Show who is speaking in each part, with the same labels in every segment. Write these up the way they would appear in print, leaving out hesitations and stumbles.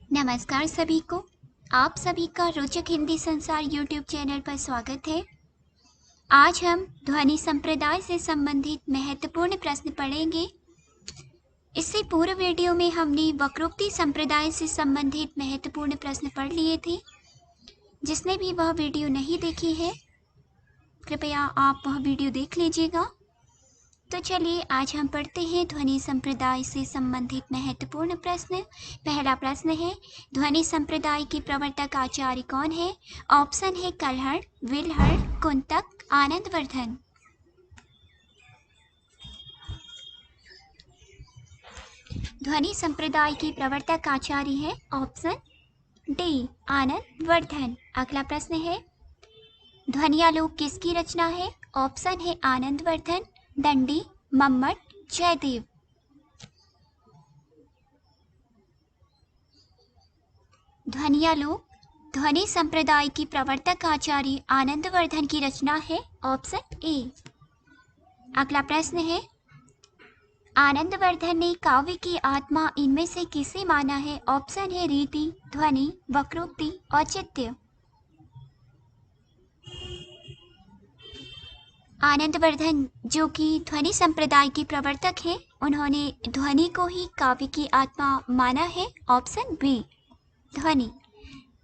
Speaker 1: नमस्कार सभी को। आप सभी का रोचक हिंदी संसार यूट्यूब चैनल पर स्वागत है। आज हम ध्वनि संप्रदाय से संबंधित महत्वपूर्ण प्रश्न पढ़ेंगे। इससे पूर्व वीडियो में हमने वक्रोक्ति संप्रदाय से संबंधित महत्वपूर्ण प्रश्न पढ़ लिए थे। जिसने भी वह वीडियो नहीं देखी है, कृपया आप वह वीडियो देख लीजिएगा। तो चलिए आज हम पढ़ते हैं ध्वनि संप्रदाय से संबंधित महत्वपूर्ण प्रश्न। पहला प्रश्न है, ध्वनि संप्रदाय के प्रवर्तक आचार्य कौन है? ऑप्शन है कल्हड़, विल्हड़, कुंतक, आनंदवर्धन। ध्वनि संप्रदाय के प्रवर्तक आचार्य है ऑप्शन डी आनंदवर्धन। अगला प्रश्न है, ध्वनियालोक किसकी रचना है? ऑप्शन है आनंदवर्धन, दंडी, मम्मट, जयदेव। ध्वनियालोक ध्वनि संप्रदाय की प्रवर्तक आचार्य आनंदवर्धन की रचना है ऑप्शन ए। अगला प्रश्न है, आनंदवर्धन ने काव्य की आत्मा इनमें से किसे माना है? ऑप्शन है रीति, ध्वनि, वक्रोक्ति, औचित्य। आनंदवर्धन जो कि ध्वनि संप्रदाय के प्रवर्तक हैं, उन्होंने ध्वनि को ही काव्य की आत्मा माना है। ऑप्शन बी ध्वनि।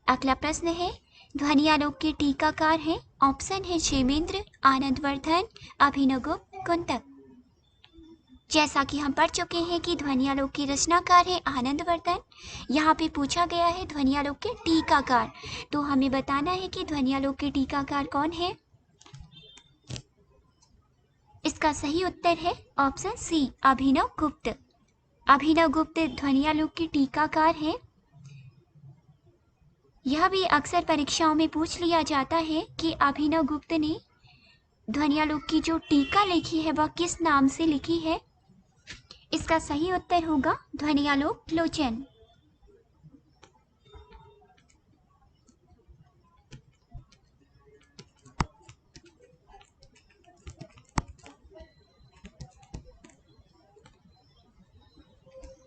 Speaker 1: अगला प्रश्न है, ध्वनियालोक के टीकाकार हैं? ऑप्शन है क्षेमेंद्र, आनंदवर्धन, अभिनवगुप्त, कुंतक। जैसा कि हम पढ़ चुके हैं कि ध्वनियालोक के रचनाकार है आनंदवर्धन। यहाँ पे पूछा गया है ध्वनियालोक के टीकाकार, तो हमें बताना है कि ध्वनियालोक के टीकाकार कौन है। इसका सही उत्तर है ऑप्शन सी अभिनवगुप्त। अभिनवगुप्त ध्वनियालोक के टीकाकार हैं। यह भी अक्सर परीक्षाओं में पूछ लिया जाता है कि अभिनवगुप्त ने ध्वनियालोक की जो टीका लिखी है वह किस नाम से लिखी है। इसका सही उत्तर होगा ध्वनियालोक लोचन।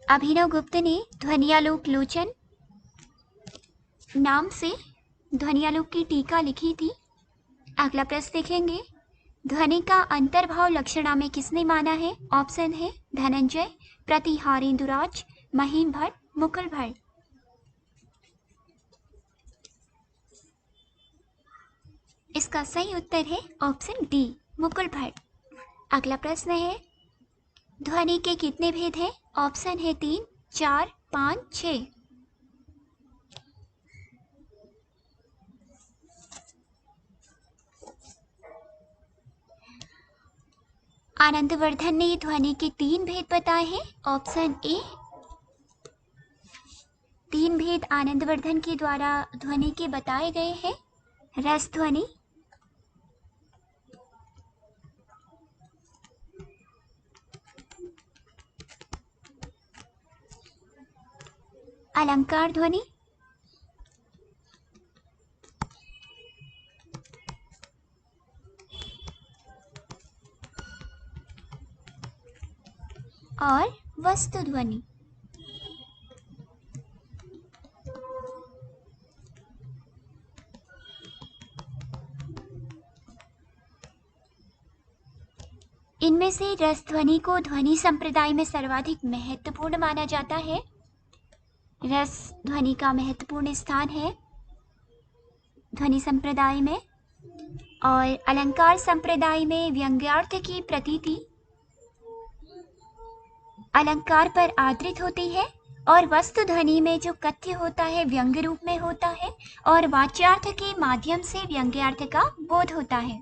Speaker 1: अभिनवगुप्त ने ध्वनियालोक लोचन नाम से ध्वनियालोक की टीका लिखी थी। अगला प्रश्न देखेंगे, ध्वनि का अंतर्भाव लक्षणा में किसने माना है? ऑप्शन है धनंजय, प्रतिहारेंदुराज, महीम भट्ट, मुकुल भट्ट। इसका सही उत्तर है ऑप्शन डी मुकुल भट्ट। अगला प्रश्न है, ध्वनि के कितने भेद हैं? ऑप्शन है 3, 4, 5, 6। आनंदवर्धन ने ध्वनि के 3 भेद बताए हैं। Option A. 3 भेद आनंदवर्धन के द्वारा ध्वनि के बताए गए हैं। रस ध्वनि, अलंकार ध्वनि, और वस्तु ध्वनि। इनमें से रस ध्वनि को ध्वनि संप्रदाय में सर्वाधिक महत्वपूर्ण माना जाता है। रस ध्वनि का महत्वपूर्ण स्थान है ध्वनि संप्रदाय में। और अलंकार संप्रदाय में व्यंग्यार्थ की प्रतीति अलंकार पर आधारित होती है, और वस्तु ध्वनि में जो कथ्य होता है व्यंग्य रूप में होता है, और वाच्यार्थ के माध्यम से व्यंग्यार्थ का बोध होता है।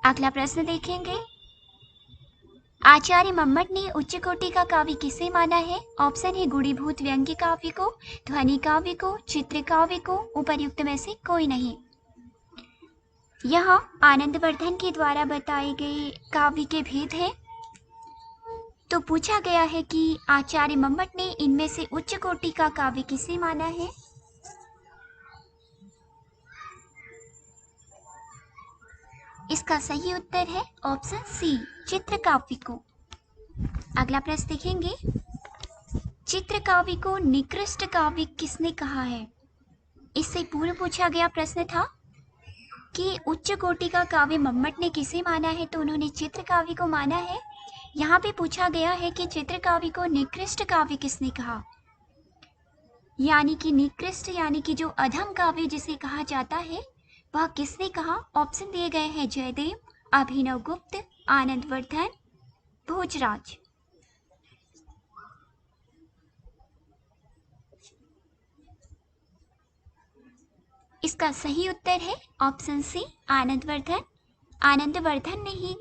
Speaker 1: अगला प्रश्न देखेंगे, आचार्य मम्मट ने उच्च कोटि का काव्य किसे माना है? ऑप्शन है गुणीभूत व्यंग्य काव्य को, ध्वनि काव्य को, चित्र काव्य को, उपर्युक्त में से कोई नहीं। यह आनंदवर्धन के द्वारा बताए गए काव्य के भेद हैं। तो पूछा गया है कि आचार्य मम्मट ने इनमें से उच्च कोटि का काव्य किसे माना है? इसका सही उत्तर है ऑप्शन सी चित्र काव्य को। अगला प्रश्न देखेंगे, चित्र काव्य को निकृष्ट काव्य किसने कहा है? इससे पूर्व पूछा गया प्रश्न था कि उच्च कोटि का काव्य मम्मट ने किसे माना है, तो उन्होंने चित्र काव्य को माना है। यहाँ पे पूछा गया है कि चित्र काव्य को निकृष्ट काव्य किसने कहा, यानी कि निकृष्ट यानी कि जो अधम काव्य जिसे कहा जाता है वह किसने कहा। ऑप्शन दिए गए हैं जयदेव, अभिनव गुप्त, आनंदवर्धन, भोजराज। इसका सही उत्तर है ऑप्शन सी, आनंदवर्धन। आनंदवर्धन ने ही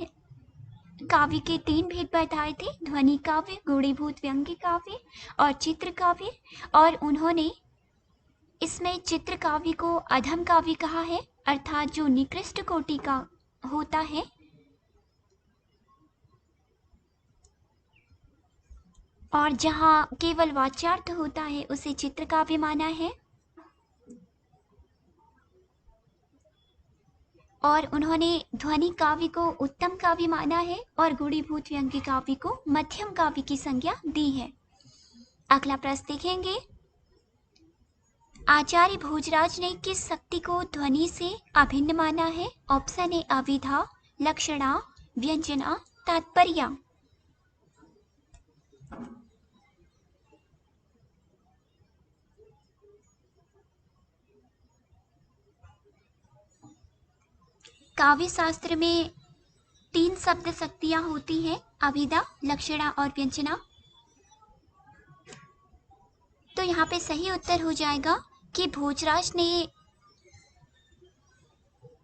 Speaker 1: काव्य के 3 भेद बताए थे, ध्वनि काव्य, गुणीभूत व्यंग्य काव्य और चित्र काव्य, और उन्होंने इसमें चित्र काव्य को अधम काव्य कहा है, अर्थात जो निकृष्ट कोटि का होता है। और जहाँ केवल वाच्यार्थ होता है उसे चित्र काव्य माना है। और उन्होंने ध्वनि काव्य को उत्तम काव्य माना है और गुणीभूत व्यंग्य काव्य को मध्यम काव्य की संज्ञा दी है। अगला प्रश्न देखेंगे, आचार्य भोजराज ने किस शक्ति को ध्वनि से अभिन्न माना है? ऑप्शन ए अभिधा, लक्षणा, व्यंजना, तात्पर्य। काव्य शास्त्र में 3 शब्द शक्तियां होती हैं, अभिधा, लक्षणा और व्यंजना। तो यहाँ पे सही उत्तर हो जाएगा कि भोजराज ने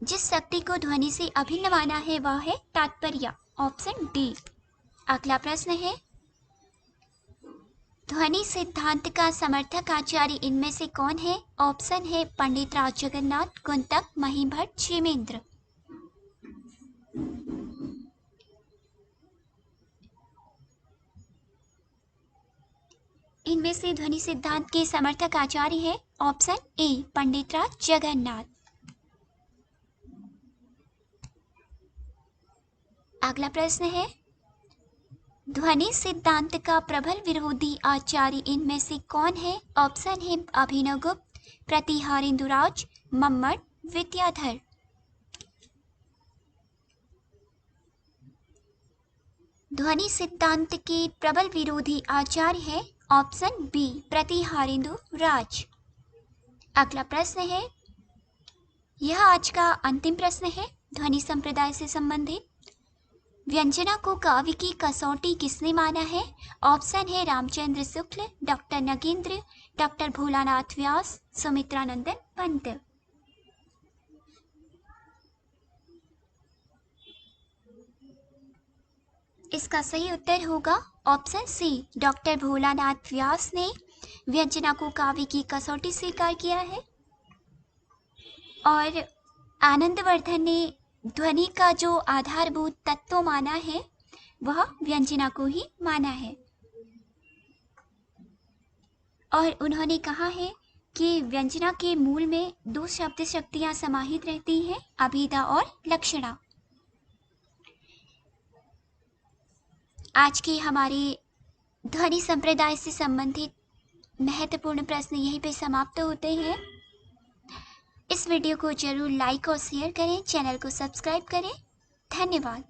Speaker 1: जिस शक्ति को ध्वनि से अभिन्न माना है वह है तात्पर्य, ऑप्शन डी। अगला प्रश्न है, ध्वनि सिद्धांत का समर्थक आचार्य इनमें से कौन है? ऑप्शन है पंडित राज जगन्नाथ, कुंतक, महिभट्ट, क्षेमेंद्र। इनमें से ध्वनि सिद्धांत के समर्थक आचार्य है ऑप्शन ए पंडित राज जगन्नाथ। अगला प्रश्न है, ध्वनि सिद्धांत का प्रबल विरोधी आचार्य इनमें से कौन है? ऑप्शन है अभिनव गुप्त, प्रतिहारेंदुराज, मम्मट, विद्याधर। ध्वनि सिद्धांत के प्रबल विरोधी आचार्य है ऑप्शन बी प्रतिहारेंदुराज। अगला प्रश्न है, यह आज का अंतिम प्रश्न है ध्वनि संप्रदाय से संबंधित। व्यंजना को काव्य की कसौटी किसने माना है? ऑप्शन है रामचंद्र शुक्ल, डॉक्टर नगेंद्र, डॉक्टर भोलानाथ व्यास, सुमित्रानंदन पंत। इसका सही उत्तर होगा ऑप्शन सी, डॉक्टर भोलानाथ व्यास ने व्यंजना को काव्य की कसौटी स्वीकार किया है। और आनंदवर्धन ने ध्वनि का जो आधारभूत तत्व माना है वह व्यंजना को ही माना है। और उन्होंने कहा है कि व्यंजना के मूल में 2 शब्द शक्तियां समाहित रहती हैं, अभिधा और लक्षणा। आज के हमारे ध्वनि संप्रदाय से संबंधित महत्वपूर्ण प्रश्न यहीं पे समाप्त होते हैं। इस वीडियो को जरूर लाइक और शेयर करें, चैनल को सब्सक्राइब करें। धन्यवाद।